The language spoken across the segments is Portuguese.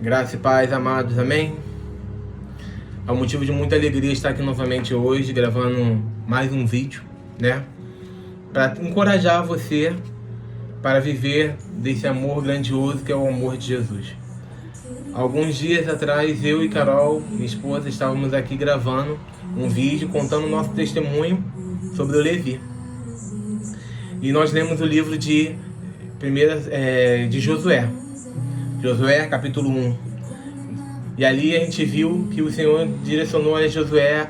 Graça e paz, amados, amém? É um motivo de muita alegria estar aqui novamente hoje, gravando mais um vídeo, né? Para encorajar você para viver desse amor grandioso que é o amor de Jesus. Alguns dias atrás, eu e Carol, minha esposa, estávamos aqui gravando um vídeo contando o nosso testemunho sobre o Levi. E nós lemos o livro de Josué. Josué, capítulo 1. E ali a gente viu que o Senhor direcionou a Josué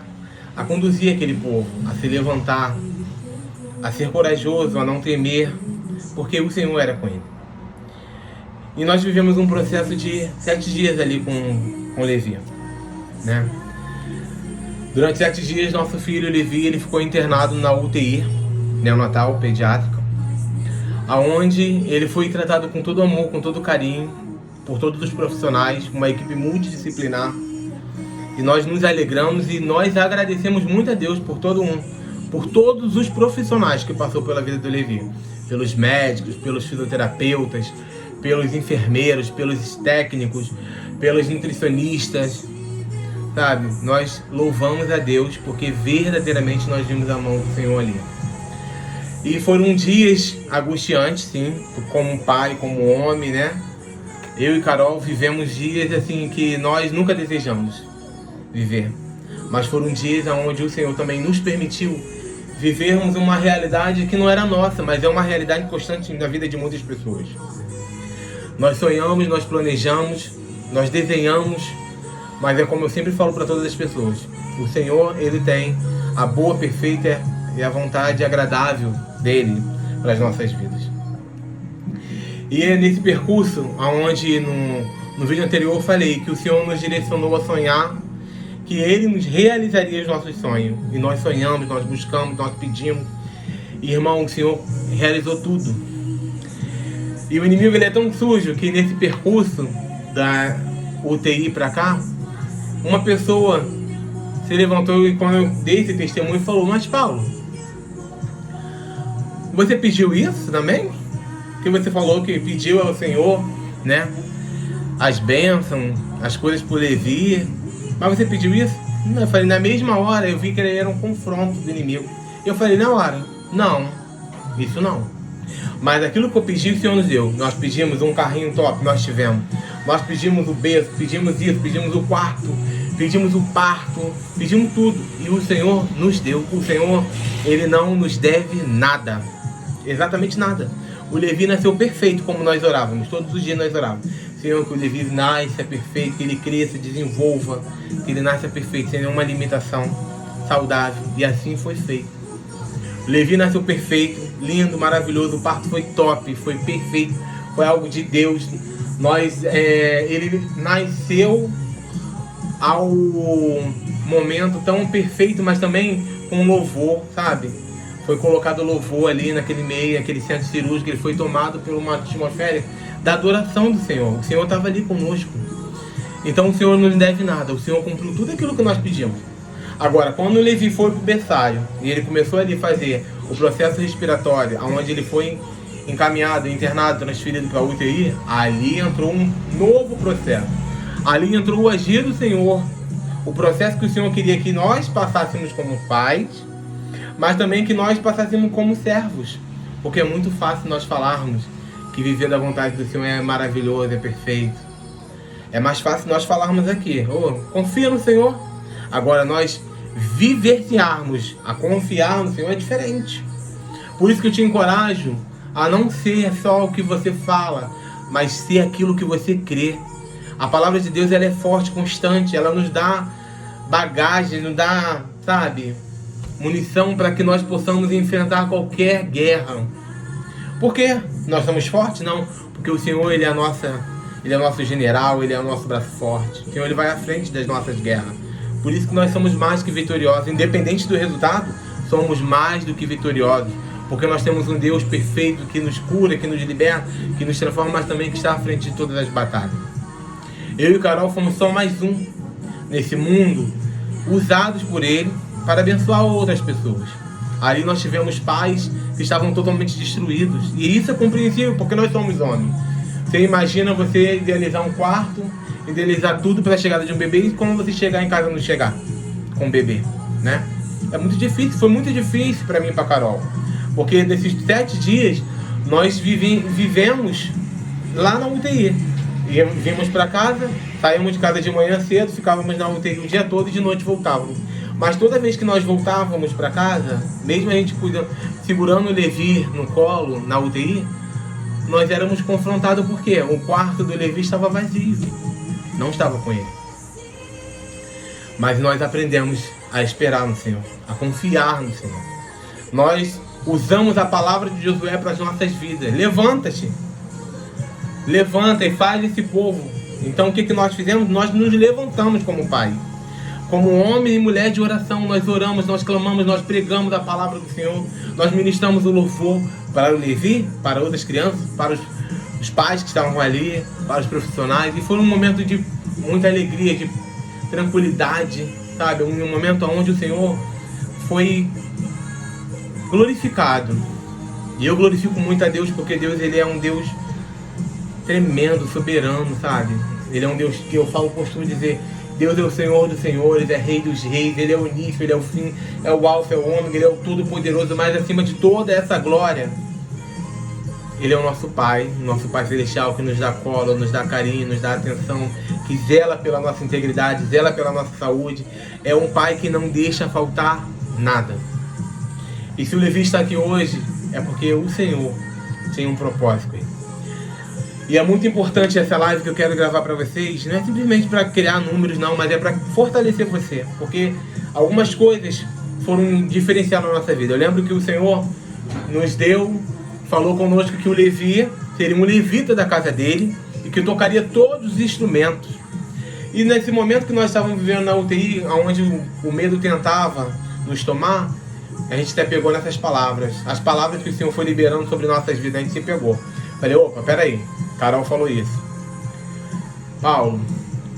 a conduzir aquele povo, a se levantar, a ser corajoso, a não temer, porque o Senhor era com ele. E nós vivemos um processo de 7 dias ali com Levi, né? Durante 7 dias, nosso filho Levi, ele ficou internado na UTI, neonatal, pediátrica, aonde ele foi tratado com todo amor, com todo carinho, por todos os profissionais, uma equipe multidisciplinar. E nós nos alegramos e nós agradecemos muito a Deus por todos os profissionais que passou pela vida do Levi. Pelos médicos, pelos fisioterapeutas, pelos enfermeiros, pelos técnicos, pelos nutricionistas, sabe? Nós louvamos a Deus porque verdadeiramente nós vimos a mão do Senhor ali. E foram dias angustiantes, sim, como pai, como homem, né? Eu e Carol vivemos dias assim que nós nunca desejamos viver. Mas foram dias onde o Senhor também nos permitiu vivermos uma realidade que não era nossa, mas é uma realidade constante na vida de muitas pessoas. Nós sonhamos, nós planejamos, nós desenhamos, mas é como eu sempre falo para todas as pessoas. O Senhor, Ele tem a boa, perfeita e a vontade agradável dEle para as nossas vidas. E é nesse percurso, onde no vídeo anterior eu falei que o Senhor nos direcionou a sonhar, que Ele nos realizaria os nossos sonhos. E nós sonhamos, nós buscamos, nós pedimos. E irmão, o Senhor realizou tudo. E o inimigo ele é tão sujo que nesse percurso da UTI para cá, uma pessoa se levantou e quando eu dei esse testemunho falou: mas Paulo, você pediu isso também? Que você falou que pediu ao Senhor, né? As bênçãos, as coisas por Levi. Mas você pediu isso? Não, eu falei, na mesma hora eu vi que ele era um confronto do inimigo. Eu falei, na hora, não, isso não. Mas aquilo que eu pedi, o Senhor nos deu. Nós pedimos um carrinho top, nós tivemos. Nós pedimos o berço, pedimos isso, pedimos o quarto, pedimos o parto, pedimos tudo. E o Senhor nos deu. O Senhor, Ele não nos deve nada. Exatamente nada. O Levi nasceu perfeito como nós orávamos. Todos os dias nós orávamos. Senhor, que o Levi nasça perfeito, que ele cresça, desenvolva, que ele nasça perfeito, sem nenhuma limitação, saudável. E assim foi feito. O Levi nasceu perfeito, lindo, maravilhoso. O parto foi top, foi perfeito. Foi algo de Deus. Ele nasceu ao momento tão perfeito, mas também com louvor, sabe? Foi colocado louvor ali naquele meio, aquele centro cirúrgico, ele foi tomado por uma atmosfera da adoração do Senhor. O Senhor estava ali conosco. Então o Senhor não nos deve nada, o Senhor cumpriu tudo aquilo que nós pedimos. Agora, quando o Levi foi para o berçário e ele começou ali a fazer o processo respiratório, onde ele foi encaminhado, internado, transferido para a UTI, ali entrou um novo processo. Ali entrou o agir do Senhor, o processo que o Senhor queria que nós passássemos como pais, mas também que nós passássemos como servos, porque é muito fácil nós falarmos que viver da vontade do Senhor é maravilhoso, é perfeito. É mais fácil nós falarmos aqui, confia no Senhor. Agora nós vivenciarmos, a confiar no Senhor é diferente. Por isso que eu te encorajo a não ser só o que você fala, mas ser aquilo que você crê. A palavra de Deus ela é forte, constante, ela nos dá bagagem, nos dá, sabe, munição para que nós possamos enfrentar qualquer guerra. Por quê? Nós somos fortes? Não. Porque o Senhor, Ele é nosso general, Ele é o nosso braço forte. O Senhor, Ele vai à frente das nossas guerras. Por isso que nós somos mais que vitoriosos. Independente do resultado, somos mais do que vitoriosos. Porque nós temos um Deus perfeito que nos cura, que nos liberta, que nos transforma, mas também que está à frente de todas as batalhas. Eu e Carol fomos só mais um nesse mundo, usados por Ele para abençoar outras pessoas. Ali nós tivemos pais que estavam totalmente destruídos. E isso é compreensível, porque nós somos homens. Você imagina você idealizar um quarto idealizar tudo para a chegada de um bebê e como você chegar em casa e não chegar com o bebê, né? É muito difícil, foi muito difícil para mim e para Carol, porque nesses 7 dias nós vivemos lá na UTI. Vimos para casa, saímos de casa de manhã cedo, ficávamos na UTI o dia todo e de noite voltávamos. Mas toda vez que nós voltávamos para casa, mesmo a gente segurando o Levi no colo na UTI, nós éramos confrontados porque o quarto do Levi estava vazio, não estava com ele. Mas nós aprendemos a esperar no Senhor, a confiar no Senhor. Nós usamos a palavra de Josué para as nossas vidas. Levanta-te, levanta e faz esse povo. Então o que nós fizemos? Nós nos levantamos como pai. Como homem e mulher de oração, nós oramos, nós clamamos, nós pregamos a palavra do Senhor, nós ministramos o louvor para o Levi, para outras crianças, para os pais que estavam ali, para os profissionais, e foi um momento de muita alegria, de tranquilidade, sabe? Um momento onde o Senhor foi glorificado. E eu glorifico muito a Deus, porque Deus, ele é um Deus tremendo, soberano, sabe? Ele é um Deus que eu costumo dizer, Deus é o Senhor dos senhores, é Rei dos reis, Ele é o início, Ele é o fim, é o alfa, é o ômega, Ele é o todo-poderoso, mas acima de toda essa glória, Ele é o nosso Pai Celestial, que nos dá colo, nos dá carinho, nos dá atenção, que zela pela nossa integridade, zela pela nossa saúde. É um Pai que não deixa faltar nada. E se o Levi está aqui hoje, é porque o Senhor tem um propósito. E é muito importante essa live que eu quero gravar para vocês, não é simplesmente para criar números não, mas é para fortalecer você, porque algumas coisas foram diferenciadas na nossa vida. Eu lembro que o Senhor nos deu, falou conosco que o Levi seria um levita da casa dele e que tocaria todos os instrumentos. E nesse momento que nós estávamos vivendo na UTI, onde o medo tentava nos tomar, a gente até pegou nessas palavras, as palavras que o Senhor foi liberando sobre nossas vidas, a gente se pegou. Falei, opa, peraí, Carol falou isso. Paulo,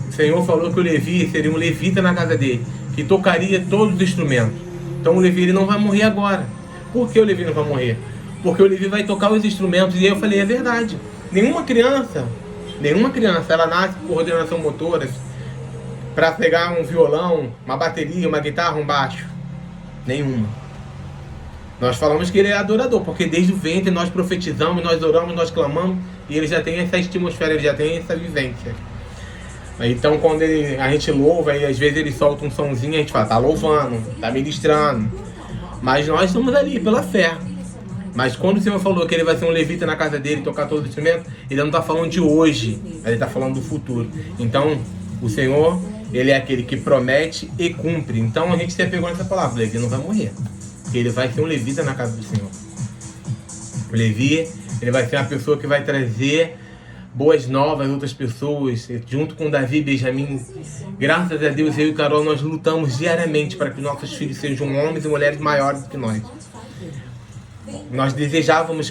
o Senhor falou que o Levi seria um levita na casa dele, que tocaria todos os instrumentos. Então o Levi, ele não vai morrer agora. Por que o Levi não vai morrer? Porque o Levi vai tocar os instrumentos. E aí eu falei, é verdade. Nenhuma criança, ela nasce com coordenação motora para pegar um violão, uma bateria, uma guitarra, um baixo. Nenhuma. Nós falamos que ele é adorador, porque desde o ventre nós profetizamos, nós oramos, nós clamamos, e ele já tem essa atmosfera, ele já tem essa vivência. Então quando a gente louva, e às vezes ele solta um sonzinho, a gente fala, tá louvando, tá ministrando. Mas nós estamos ali pela fé. Mas quando o Senhor falou que ele vai ser um levita na casa dele, tocar todos os instrumentos, ele não está falando de hoje, ele está falando do futuro. Então o Senhor, ele é aquele que promete e cumpre. Então a gente se apegou nessa palavra, ele não vai morrer. Ele vai ser um levita na casa do Senhor. O Levi, ele vai ser uma pessoa que vai trazer boas novas a outras pessoas, junto com Davi e Benjamim. Graças a Deus, eu e Carol, nós lutamos diariamente para que nossos filhos sejam homens e mulheres maiores do que nós. Nós desejávamos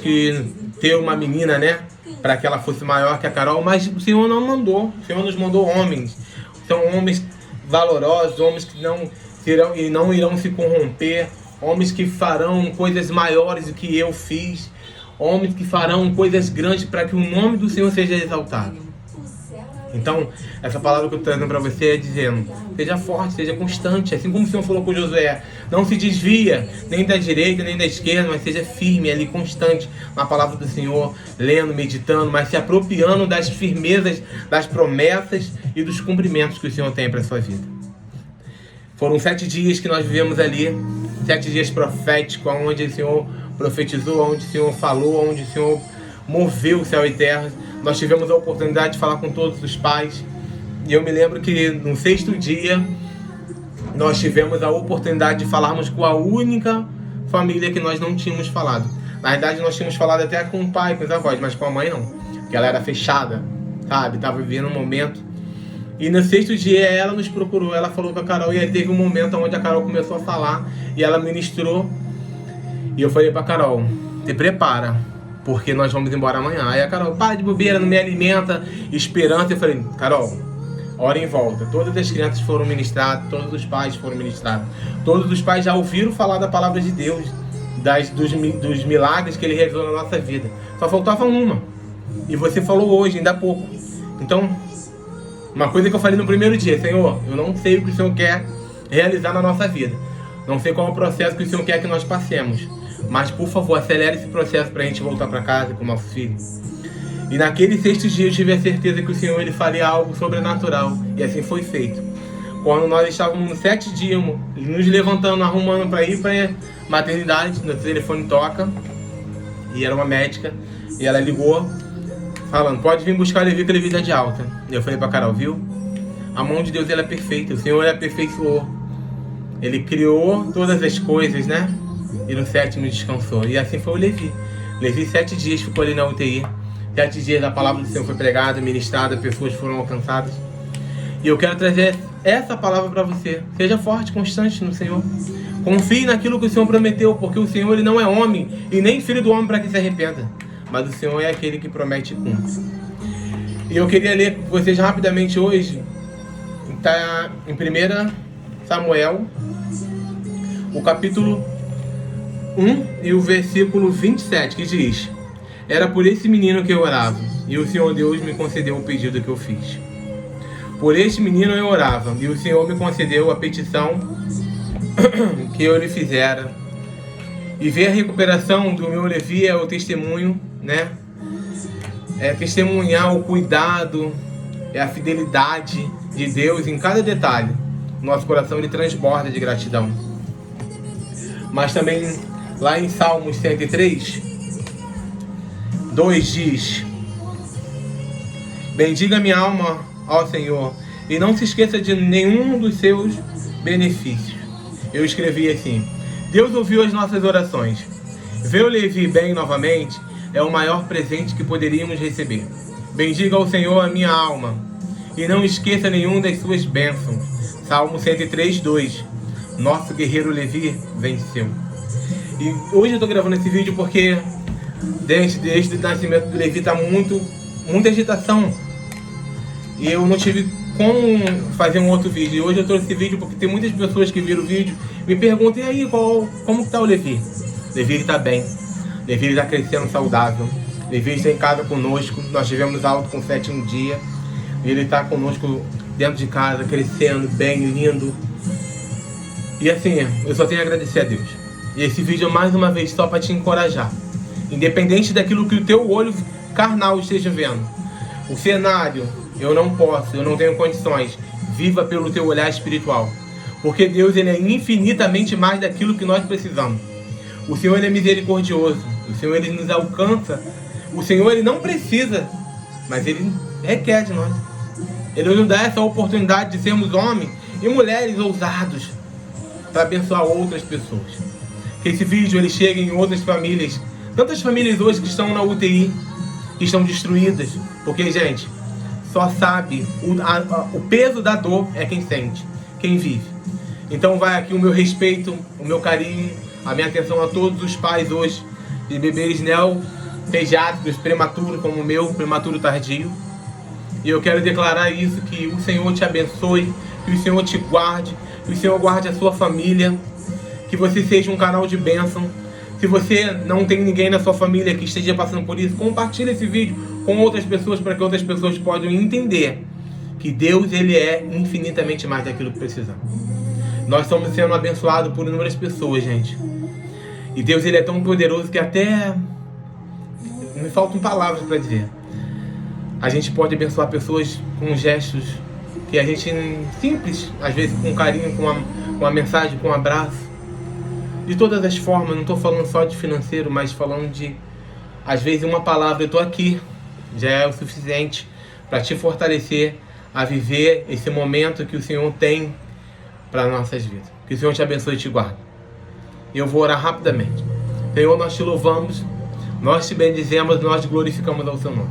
ter uma menina, né, para que ela fosse maior que a Carol, mas o Senhor não mandou. O Senhor nos mandou homens. São homens valorosos, homens que não irão se corromper, homens que farão coisas maiores do que eu fiz, homens que farão coisas grandes para que o nome do Senhor seja exaltado. Então, essa palavra que eu estou trazendo para você é dizendo, seja forte, seja constante, assim como o Senhor falou com Josué, não se desvia nem da direita nem da esquerda, mas seja firme ali, constante na palavra do Senhor, lendo, meditando, mas se apropriando das firmezas, das promessas e dos cumprimentos que o Senhor tem para a sua vida. Foram 7 dias que nós vivemos ali, 7 dias proféticos, onde o Senhor profetizou, onde o Senhor falou, onde o Senhor moveu o céu e terra. Nós tivemos a oportunidade de falar com todos os pais. E eu me lembro que no 6º dia, nós tivemos a oportunidade de falarmos com a única família que nós não tínhamos falado. Na verdade, nós tínhamos falado até com o pai, com os avós, mas com a mãe não. Porque ela era fechada, sabe? Estava vivendo um momento. E no 6º dia ela nos procurou, ela falou com a Carol, e aí teve um momento onde a Carol começou a falar, e ela ministrou, e eu falei pra Carol, te prepara, porque nós vamos embora amanhã. Aí a Carol, para de bobeira, não me alimenta, esperança. Eu falei, Carol, hora em volta. Todas as crianças foram ministradas, todos os pais foram ministrados, todos os pais já ouviram falar da palavra de Deus, dos milagres que ele realizou na nossa vida. Só faltava uma, e você falou hoje, ainda há pouco. Então, Uma coisa que eu falei no primeiro dia: Senhor, eu não sei o que o Senhor quer realizar na nossa vida. Não sei qual é o processo que o Senhor quer que nós passemos. Mas, por favor, acelere esse processo para a gente voltar para casa com o nosso filho. E naquele sexto dia eu tive a certeza que o Senhor ele faria algo sobrenatural. E assim foi feito. Quando nós estávamos no 7 dias, nos levantando, arrumando para ir para a maternidade, no telefone toca. E era uma médica. E ela ligou, falando: pode vir buscar o Levi, que o Levi está de alta. E eu falei para Carol: viu? A mão de Deus ela é perfeita. O Senhor ele aperfeiçoou. Ele criou todas as coisas, né? E no 7º descansou. E assim foi o Levi. Levi 7 dias ficou ali na UTI. 7 dias a palavra do Senhor foi pregada, ministrada, pessoas foram alcançadas. E eu quero trazer essa palavra para você. Seja forte, constante no Senhor. Confie naquilo que o Senhor prometeu, porque o Senhor ele não é homem e nem filho do homem para que se arrependa. Mas o Senhor é aquele que promete e cumpre. E eu queria ler com vocês rapidamente hoje. Está em 1 Samuel, o capítulo 1 e o versículo 27, que diz: era por esse menino que eu orava, e o Senhor Deus me concedeu o pedido que eu fiz. Por este menino eu orava, e o Senhor me concedeu a petição que eu lhe fizera. E ver a recuperação do meu Levi é o testemunho, né? É testemunhar o cuidado, é a fidelidade de Deus em cada detalhe. Nosso coração ele transborda de gratidão. Mas também lá em Salmos 103, 2 diz: bendiga minha alma ao Senhor, e não se esqueça de nenhum dos seus benefícios. Eu escrevi assim: Deus ouviu as nossas orações. Ver o Levi bem novamente é o maior presente que poderíamos receber. Bendiga ao Senhor a minha alma, e não esqueça nenhum das suas bênçãos. Salmo 103, 2. Nosso guerreiro Levi venceu. E hoje eu estou gravando esse vídeo porque desde o nascimento do Levi está muita agitação. E eu não tive como fazer um outro vídeo. E hoje eu trouxe esse vídeo porque tem muitas pessoas que viram o vídeo e me perguntam: e aí, como está o Levi? Levi está bem. Levi está crescendo saudável. Levi está em casa conosco. Nós tivemos alto com 7 dia. E ele está conosco dentro de casa, crescendo, bem, lindo. E assim, eu só tenho a agradecer a Deus. E esse vídeo é mais uma vez só para te encorajar. Independente daquilo que o teu olho carnal esteja vendo. O cenário, eu não posso, eu não tenho condições. Viva pelo teu olhar espiritual. Porque Deus ele é infinitamente mais daquilo que nós precisamos. O Senhor ele é misericordioso. O Senhor ele nos alcança. O Senhor ele não precisa, mas ele requer de nós. Ele nos dá essa oportunidade de sermos homens e mulheres ousados para abençoar outras pessoas. Que esse vídeo ele chegue em outras famílias. Tantas famílias hoje que estão na UTI, que estão destruídas. Porque, gente, só sabe o peso da dor é quem sente, quem vive. Então vai aqui o meu respeito, o meu carinho, a minha atenção a todos os pais hoje de bebês neopediátricos, prematuros como o meu, prematuro tardio. E eu quero declarar isso, que o Senhor te abençoe, que o Senhor te guarde, que o Senhor guarde a sua família, que você seja um canal de bênção. Se você não tem ninguém na sua família que esteja passando por isso, compartilhe esse vídeo com outras pessoas para que outras pessoas possam entender que Deus ele é infinitamente mais daquilo que precisamos. Nós estamos sendo abençoados por inúmeras pessoas, gente. E Deus ele é tão poderoso que até me faltam palavras para dizer. A gente pode abençoar pessoas com gestos que a gente simples, às vezes com carinho, com uma mensagem, com um abraço. De todas as formas, não estou falando só de financeiro, mas falando de, às vezes, uma palavra. Eu estou aqui, já é o suficiente para te fortalecer a viver esse momento que o Senhor tem para nossas vidas. Que o Senhor te abençoe e te guarde. E eu vou orar rapidamente. Senhor, nós te louvamos, nós te bendizemos, nós glorificamos ao seu nome.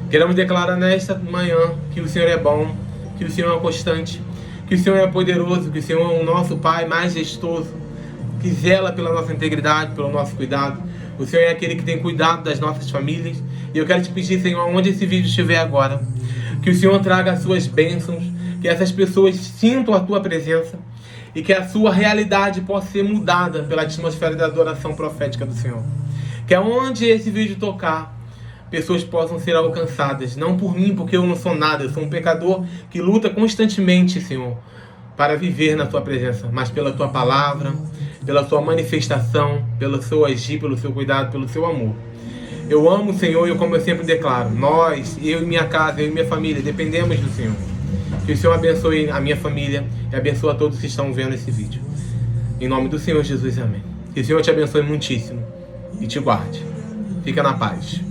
Queremos declarar nesta manhã que o Senhor é bom, que o Senhor é constante, que o Senhor é poderoso, que o Senhor é o nosso Pai majestoso, que zela pela nossa integridade, pelo nosso cuidado. O Senhor é aquele que tem cuidado das nossas famílias. E eu quero te pedir, Senhor, onde esse vídeo estiver agora, que o Senhor traga as suas bênçãos, que essas pessoas sintam a tua presença e que a sua realidade possa ser mudada pela atmosfera da adoração profética do Senhor. Que aonde esse vídeo tocar, pessoas possam ser alcançadas. Não por mim, porque eu não sou nada. Eu sou um pecador que luta constantemente, Senhor, para viver na Tua presença. Mas pela Tua palavra, pela Tua manifestação, pelo Seu agir, pelo Seu cuidado, pelo Seu amor. Eu amo o Senhor e, como eu sempre declaro, nós, eu e minha casa, eu e minha família, dependemos do Senhor. Que o Senhor abençoe a minha família e abençoe a todos que estão vendo esse vídeo. Em nome do Senhor Jesus, amém. Que o Senhor te abençoe muitíssimo e te guarde. Fica na paz.